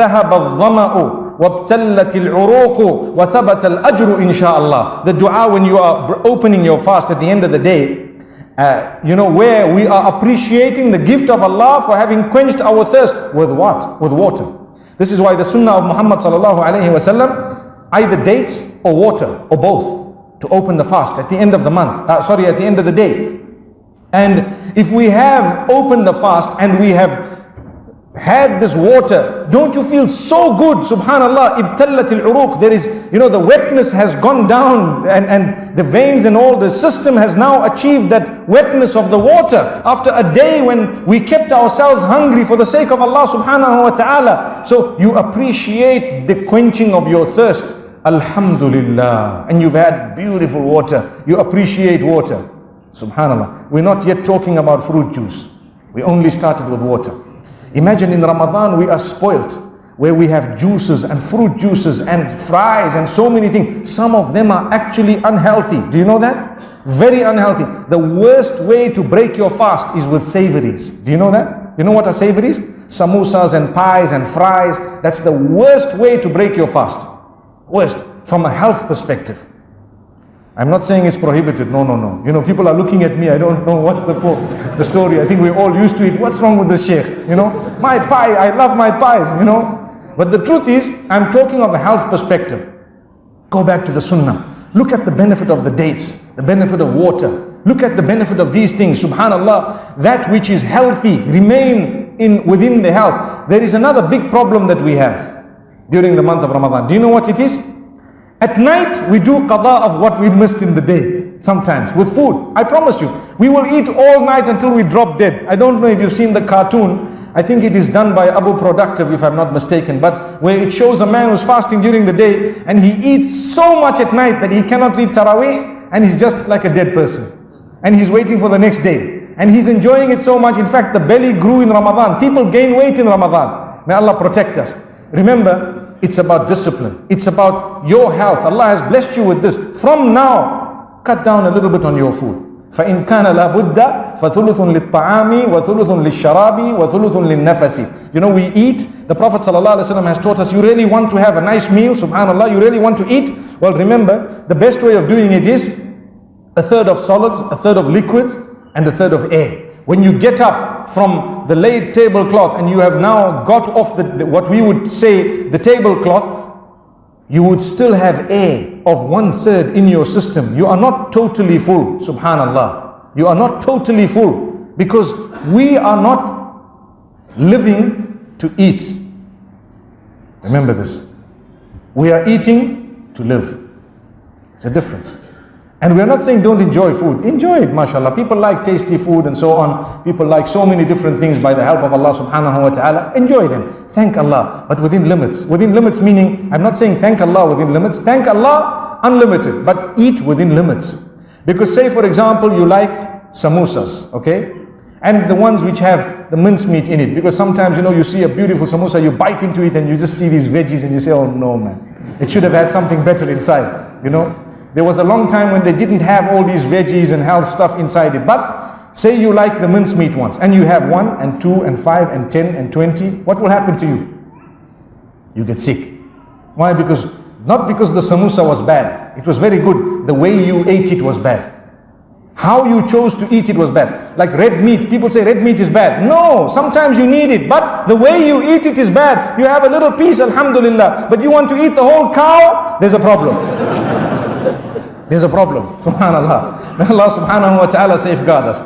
ذهب الظمأ وابتلت العروق وثبت الأجر إن شاء الله. The dua when you are opening your fast at the end of the day, where we are appreciating the gift of Allah for having quenched our thirst with what? With water. This is why the sunnah of Muhammad sallallahu alayhi wasallam, either dates or water or both, to open the fast at the end of the month, at the end of the day. And if we have opened the fast and we have had this water, don't you feel so good? Subhanallah, ibtallat al-uruq. There is, the wetness has gone down, and the veins and all the system has now achieved that wetness of the water after a day when we kept ourselves hungry for the sake of Allah subhanahu wa ta'ala. So you appreciate the quenching of your thirst. Alhamdulillah. And you've had beautiful water. You appreciate water. Subhanallah. We're not yet talking about fruit juice. We only started with water. Imagine in Ramadan we are spoilt, where we have juices and fruit juices and fries and so many things. Some of them are actually unhealthy. Do you know that? Very unhealthy. The worst way to break your fast is with savories. Do you know that? You know what are savories? Samosas and pies and fries. That's the worst way to break your fast. Worst, from a health perspective. I'm not saying it's prohibited. No. People are looking at me. I don't know what's the story. I think we're all used to it. What's wrong with the sheikh? My pie. I love my pies. But the truth is, I'm talking of a health perspective. Go back to the sunnah. Look at the benefit of the dates, the benefit of water. Look at the benefit of these things. Subhanallah, that which is healthy, remain within the health. There is another big problem that we have during the month of Ramadan. Do you know what it is? At night, we do qada of what we missed in the day. Sometimes, with food. I promise you, we will eat all night until we drop dead. I don't know if you've seen the cartoon. I think it is done by Abu Productive, if I'm not mistaken. But where it shows a man who's fasting during the day, and he eats so much at night that he cannot read Taraweeh, and he's just like a dead person. And he's waiting for the next day. And he's enjoying it so much. In fact, the belly grew in Ramadan. People gain weight in Ramadan. May Allah protect us. Remember, it's about discipline. It's about your health. Allah has blessed you with this. From now, cut down a little bit on your food. فَإِنْ كَانَ لَا بُدَّ فَثُلُثٌ لِلطَّعَامِ وَثُلُثٌ لِلشَّرَابِ وَثُلُثٌ لِلنَّفَسِ. We eat. The Prophet ﷺ has taught us, you really want to have a nice meal, subhanallah, you really want to eat. Well, remember, the best way of doing it is a third of solids, a third of liquids, and a third of air. When you get up from the laid tablecloth and you have now got off what we would say the tablecloth, you would still have air of 1/3 in your system. You are not totally full, subhanallah. You are not totally full, because we are not living to eat. Remember this. We are eating to live. It's a difference. And we're not saying don't enjoy food. Enjoy it, mashallah. People like tasty food and so on. People like so many different things by the help of Allah subhanahu wa ta'ala. Enjoy them. Thank Allah, but within limits. Within limits meaning, I'm not saying thank Allah within limits. Thank Allah unlimited, but eat within limits. Because say for example, you like samosas, okay? And the ones which have the mincemeat in it. Because sometimes, you see a beautiful samosa, you bite into it and you just see these veggies and you say, oh no man, it should have had something better inside, There was a long time when they didn't have all these veggies and health stuff inside it. But say you like the mincemeat ones and you have 1 and 2 and 5 and 10 and 20, what will happen to you? You get sick. Why? Not because the samosa was bad. It was very good. The way you ate it was bad. How you chose to eat it was bad. Like red meat. People say red meat is bad. No, sometimes you need it. But the way you eat it is bad. You have a little piece, alhamdulillah. But you want to eat the whole cow? There's a problem. There's a problem. Subhanallah. May Allah subhanahu wa ta'ala safeguard us.